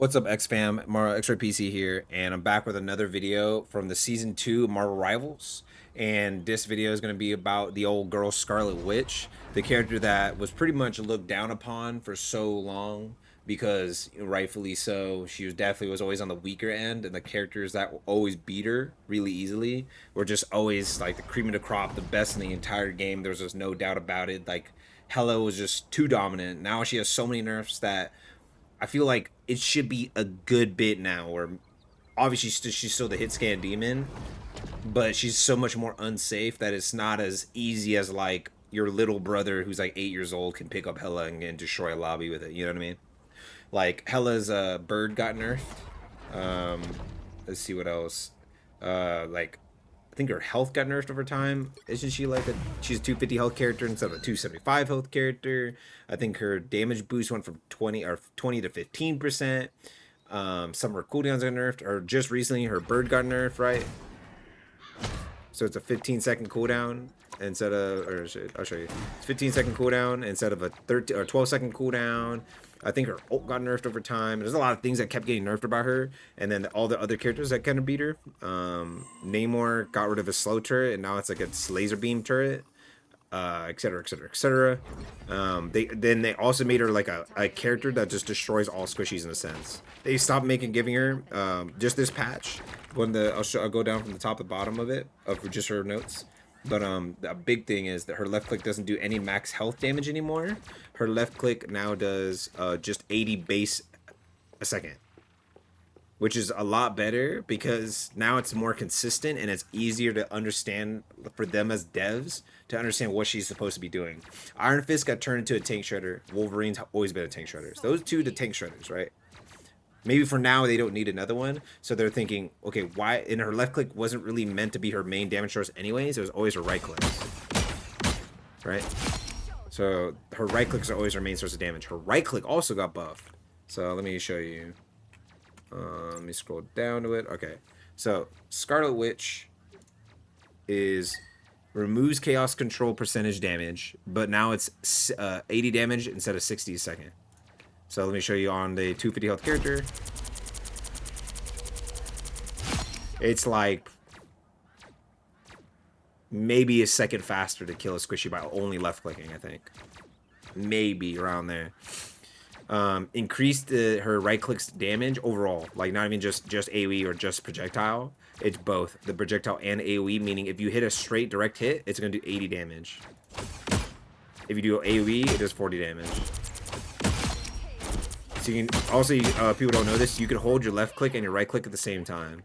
What's up, X fam? Xraypc here, and I'm back with another video from the season 2 Marvel Rivals. And this video is going to be about the old girl Scarlet Witch, the character that was pretty much looked down upon for so long because, rightfully so, she was always on the weaker end, and the characters that always beat her really easily were just always like the cream of the crop, the best in the entire game. There was just no doubt about it. Like Hela was just too dominant. Now she has so many nerfs that I feel like it should be a good bit now. Where obviously she's still the hit scan demon, but she's so much more unsafe that it's not as easy as like your little brother who's like 8 years old can pick up Hela and destroy a lobby with it. You know what I mean? Like Hela's bird got nerfed. Um, let's see what else. Like I think her health got nerfed over time. Isn't she like she's a 250 health character instead of a 275 health character? I think her damage boost went from 20 to 15%. Some of her cooldowns got nerfed, or just recently her bird got nerfed, right? So it's a 15-second cooldown instead of, I'll show you. It's 15-second cooldown instead of a 13 or 12-second cooldown. I think her ult got nerfed over time. There's a lot of things that kept getting nerfed about her, and then all the other characters that kind of beat her. Namor got rid of his slow turret, and now it's like a laser beam turret, etc., etc., etc. They also made her like a character that just destroys all squishies in a sense. They stopped giving her just this patch. I'll go down from the top to the bottom of it of just her notes. But the big thing is that her left click doesn't do any max health damage anymore. Her left click now does just 80 base a second, which is a lot better because now it's more consistent and it's easier to understand for them as devs to understand what she's supposed to be doing. Iron Fist got turned into a tank shredder. Wolverine's always been a tank shredder. So those two, the tank shredders, right? Maybe for now they don't need another one, so they're thinking, okay, why? And her left click wasn't really meant to be her main damage source anyways. It was always her right clicks, right? So her right clicks are always her main source of damage. Her right click also got buffed. So let me show you. Let me scroll down to it. Okay, so Scarlet Witch is removes chaos control percentage damage, but now it's 80 damage instead of 60 a second. So let me show you on the 250 health character. It's like maybe a second faster to kill a squishy by only left clicking, I think. Maybe around there. Increased her right click's damage overall, like not even just AoE or just projectile. It's both the projectile and AoE, meaning if you hit a straight direct hit, it's going to do 80 damage. If you do AoE, it does 40 damage. So you can also, people don't know this, you can hold your left click and your right click at the same time.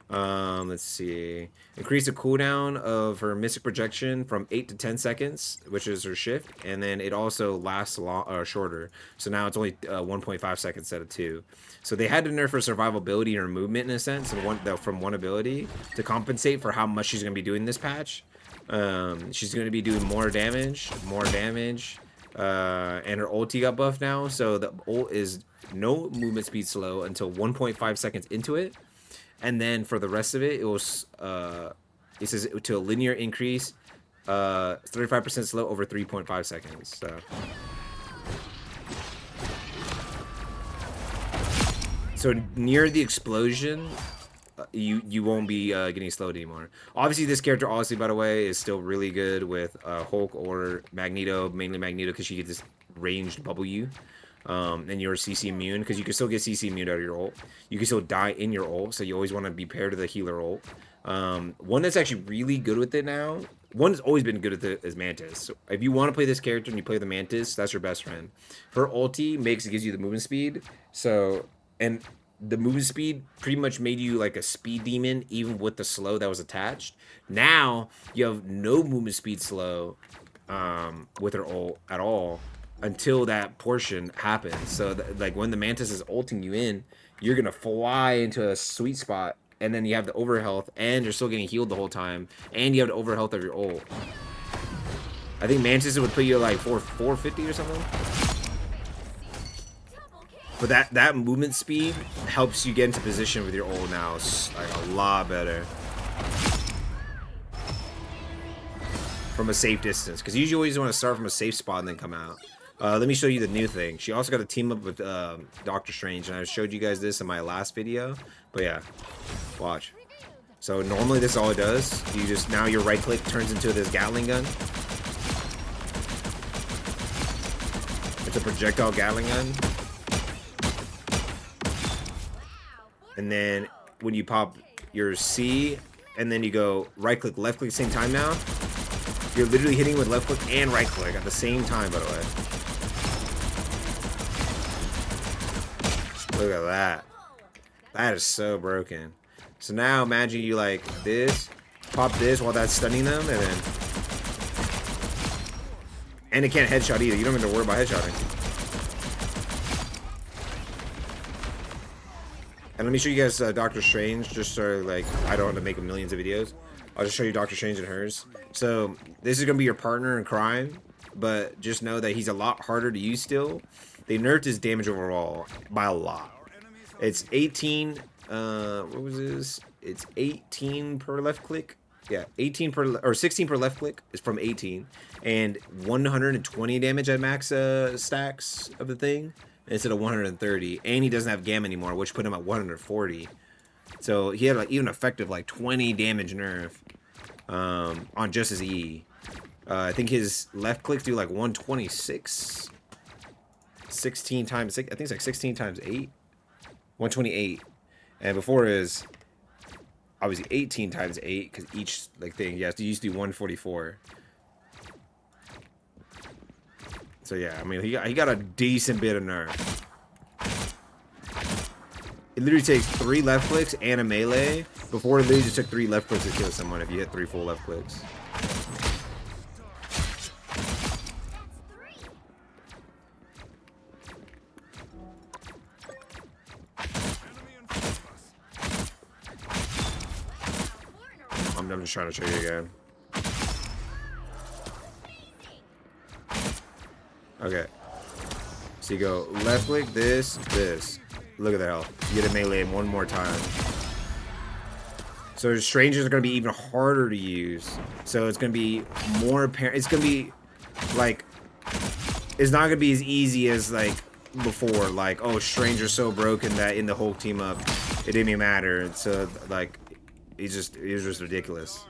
Let's see. Increase the cooldown of her Mystic Projection from 8 to 10 seconds, which is her shift, and then it also lasts shorter. So now it's only 1.5 seconds instead of 2. So they had to nerf her survivability and her movement in a sense, and from one ability to compensate for how much she's going to be doing this patch. She's going to be doing more damage, and her ulti got buffed now, so the ult is no movement speed slow until 1.5 seconds into it, and then for the rest of it, it was it says to a linear increase, 35% slow over 3.5 seconds. So near the explosion, you won't be getting slowed anymore. Obviously, this character, honestly, by the way, is still really good with Hulk or Magneto, mainly Magneto, because she gets this ranged W. And you're CC immune, because you can still get CC immune out of your ult. You can still die in your ult, so you always want to be paired to the healer ult. One that's actually really good with it now, one that's always been good with it, is Mantis. So if you want to play this character and you play the Mantis, that's your best friend. Her ulti gives you the movement speed. So, and the movement speed pretty much made you like a speed demon, even with the slow that was attached. Now you have no movement speed slow with her ult at all until that portion happens. So like when the Mantis is ulting you in, you're gonna fly into a sweet spot, and then you have the overhealth, and you're still getting healed the whole time, and you have the overhealth of your ult. I think Mantis would put you at like 450 or something. But that movement speed helps you get into position with your ult now. It's like a lot better. From a safe distance. Because you usually always want to start from a safe spot and then come out. Let me show you the new thing. She also got a team up with Doctor Strange, and I showed you guys this in my last video. But yeah, watch. So normally this is all it does. You just, now your right click turns into this Gatling gun. It's a projectile Gatling gun. And then when you pop your C, and then you go right click, left click at the same time now, you're literally hitting with left click and right click at the same time, by the way. Look at that. That is so broken. So now imagine you like this, pop this while that's stunning them, and it can't headshot either. You don't have to worry about headshotting. And let me show you guys Doctor Strange, just so like I don't have to make millions of videos. I'll just show you Doctor Strange and hers. So this is gonna be your partner in crime, but just know that he's a lot harder to use still. They nerfed his damage overall by a lot. It's 18. What was this? It's 18 per left click. Yeah, 18 per or 16 per left click is from 18, and 120 damage at max stacks of the thing instead of 130. And he doesn't have gamma anymore, which put him at 140. So he had like even effective like 20 damage nerf on just his E. I think his left clicks do like 126. 16 times 6. I think it's like 16 times 8. 128. And before is obviously 18 times 8 because each like thing, yes, you used to do 144. So yeah, I mean he got a decent bit of nerf. It literally takes 3 left clicks and a melee. Before it literally just took 3 left clicks to kill someone if you hit 3 full left clicks. I'm just trying to show you again. Okay. So you go left click, this. Look at the health. You get a melee one more time. So strangers are going to be even harder to use. So it's going to be more apparent. It's going to be like, it's not going to be as easy as like before. Like, oh, stranger's so broken that in the whole team up, it didn't even matter. So like, it was just ridiculous.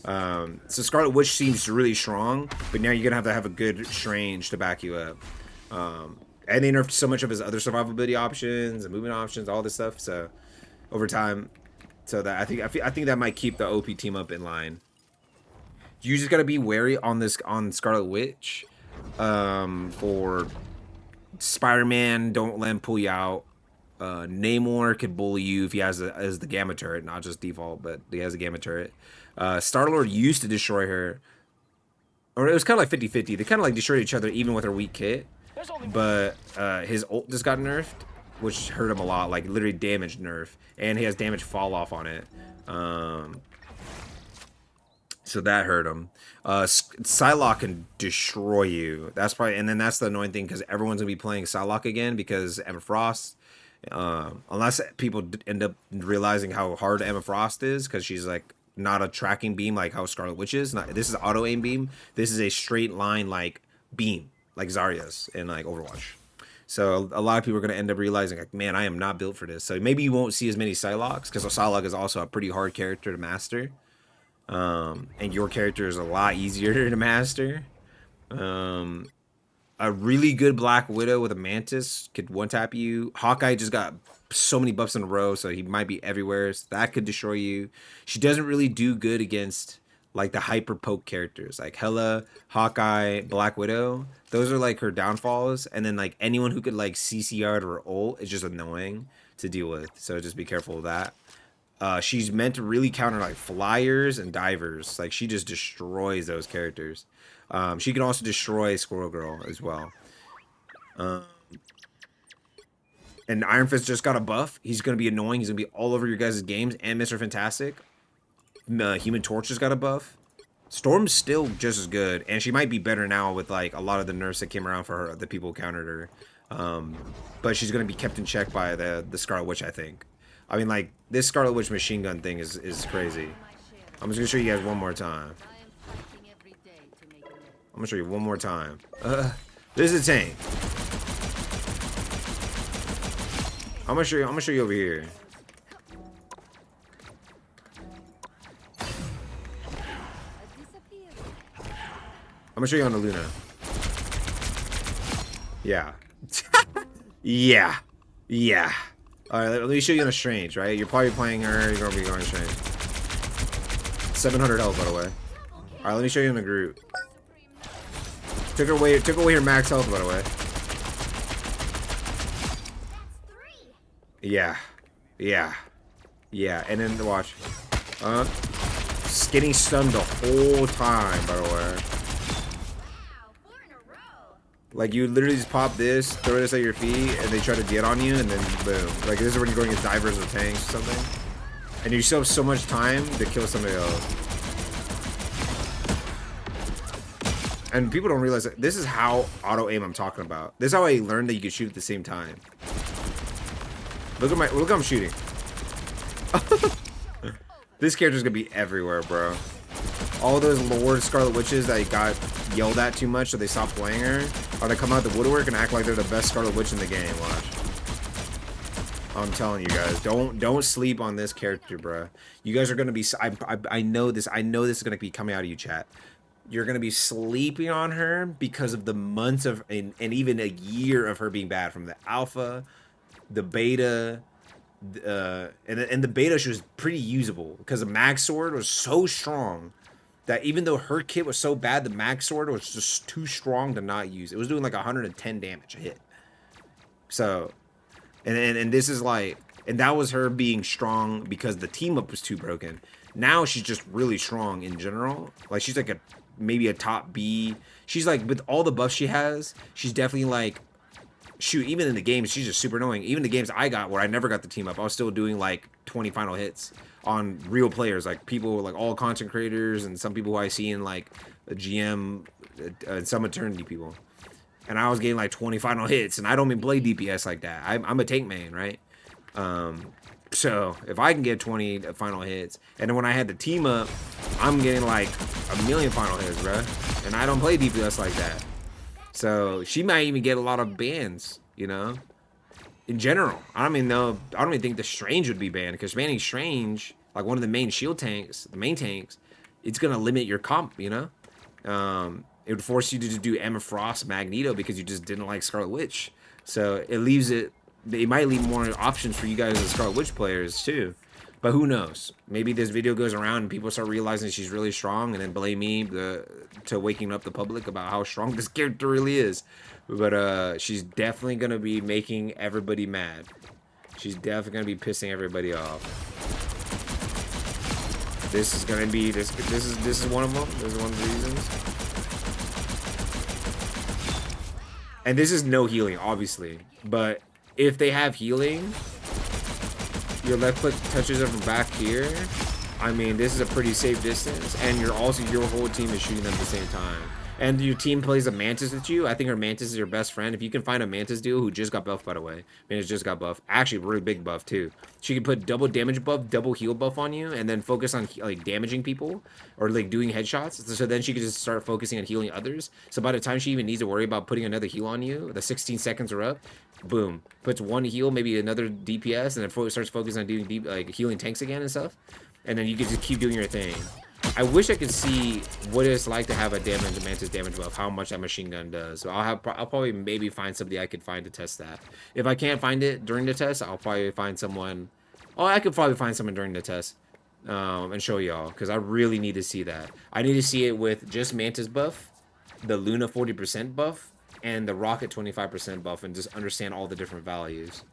So Scarlet Witch seems really strong, but now you're gonna have to have a good Strange to back you up. And they nerfed so much of his other survivability options and movement options, all this stuff. So over time, so that I think that might keep the OP team up in line. You just gotta be wary on Scarlet Witch. For Spider-Man, don't let him pull you out. Namor could bully you if he has the gamma turret, not just default, but he has a gamma turret. Star-Lord used to destroy her, or it was kind of like 50-50. They kind of like destroyed each other even with her weak kit, but his ult just got nerfed, which hurt him a lot, like literally damage nerf, and he has damage fall off on it. So that hurt him. Psylocke can destroy you. That's probably, and then that's the annoying thing because everyone's gonna be playing Psylocke again because Emma Frost. Unless people end up realizing how hard Emma Frost is, because she's like not a tracking beam like how Scarlet Witch is. This is auto aim beam. This is a straight line like beam, like Zarya's in like Overwatch. So a lot of people are gonna end up realizing like, man, I am not built for this. So maybe you won't see as many Psylocks because Psylocke is also a pretty hard character to master. And your character is a lot easier to master. A really good Black Widow with a Mantis could one-tap you. Hawkeye just got so many buffs in a row, so he might be everywhere. So that could destroy you. She doesn't really do good against like the hyper poke characters, like Hela, Hawkeye, Black Widow. Those are like her downfalls. And then like anyone who could like CCR to her ult is just annoying to deal with. So just be careful of that. She's meant to really counter like flyers and divers. Like she just destroys those characters. She can also destroy Squirrel Girl as well. And Iron Fist just got a buff. He's going to be annoying. He's going to be all over your guys' games. And Mr. Fantastic. Human Torch just got a buff. Storm's still just as good. And she might be better now with like a lot of the nerfs that came around for her. The people who countered her. But she's going to be kept in check by the Scarlet Witch, I think. I mean, like, this Scarlet Witch machine gun thing is crazy. I'm just going to show you guys one more time. I'm going to show you one more time. This is a tank. I'm gonna show you over here. I'm gonna show you on the Luna. Yeah. Yeah. Yeah. Alright, let me show you on a Strange, right? You're probably playing her, you're gonna be going Strange. 700 health, by the way. Alright, let me show you in the group. Took away her max health, by the way. Yeah. Yeah. Yeah, and then watch. Getting stunned the whole time, by the way. Like, you literally just pop this, throw this at your feet, and they try to get on you, and then boom. Like, this is when you're going against divers or tanks or something. And you still have so much time to kill somebody else. And people don't realize that this is how auto-aim I'm talking about. This is how I learned that you can shoot at the same time. Look how I'm shooting. This character's gonna be everywhere, bro. All those Lord Scarlet Witches that got yelled at too much, so they stopped playing her, are to come out the woodwork and act like they're the best Scarlet Witch in the game. Watch. I'm telling you guys, don't sleep on this character, bro. You guys are gonna be. I know this. I know this is gonna be coming out of you, chat. You're gonna be sleeping on her because of the months of and even a year of her being bad, from the alpha, the beta. And the beta, she was pretty usable because the mag sword was so strong that even though her kit was so bad, the mag sword was just too strong to not use. It was doing like 110 damage a hit. So, and this is like, and that was her being strong because the team up was too broken. Now she's just really strong in general. Like, she's like maybe a top B. She's like, with all the buffs she has, she's definitely like, shoot, even in the games, she's just super annoying. Even the games I got where I never got the team up, I was still doing like 20 final hits on real players, like people like all content creators and some people who I see in like a GM and some eternity people. And I was getting like 20 final hits, and I don't even play DPS like that. I'm a tank man, right? So if I can get 20 final hits, and then when I had the team up, I'm getting like a million final hits, bro. And I don't play DPS like that. So she might even get a lot of bans, you know. In general, I don't even think the Strange would be banned, because banning Strange, like one of the main shield tanks, the main tanks, it's gonna limit your comp, you know. It would force you to do Emma Frost, Magneto, because you just didn't like Scarlet Witch. So it leaves it. It might leave more options for you guys as Scarlet Witch players too. But who knows? Maybe this video goes around and people start realizing she's really strong, and then blame me to waking up the public about how strong this character really is. But she's definitely gonna be making everybody mad. She's definitely gonna be pissing everybody off. This is gonna be this is one of them. This is one of the reasons. And this is no healing, obviously. But if they have healing, your left click touches them from back here. I mean, this is a pretty safe distance, and your whole team is shooting them at the same time. And your team plays a Mantis with you. I think her Mantis is your best friend. If you can find a Mantis duo who just got buffed, by the way. Mantis just got buffed. Actually, really big buff, too. She can put double damage buff, double heal buff on you, and then focus on, like, damaging people or, like, doing headshots. So then she can just start focusing on healing others. So by the time she even needs to worry about putting another heal on you, the 16 seconds are up, boom. Puts one heal, maybe another DPS, and then starts focusing on doing healing tanks again and stuff. And then you can just keep doing your thing. I wish I could see what it's like to have a Mantis damage buff, how much that machine gun does. So I'll probably maybe find somebody I could find to test that. If I can't find it during the test, I'll probably find someone. Oh, I could probably find someone during the test and show y'all, because I really need to see that. I need to see it with just Mantis buff, the Luna 40% buff, and the Rocket 25% buff, and just understand all the different values.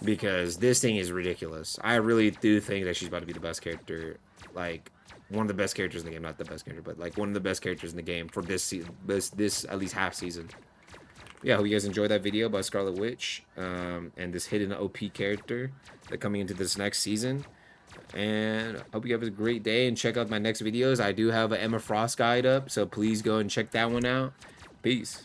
Because this thing is ridiculous. I really do think that she's about to be the best character, like one of the best characters in the game. Not the best character, but like one of the best characters in the game for this at least half season. Yeah, hope you guys enjoyed that video about Scarlet Witch and this hidden OP character that coming into this next season. And hope you have a great day, and check out my next videos. I do have an Emma Frost guide up, so please go and check that one out. Peace.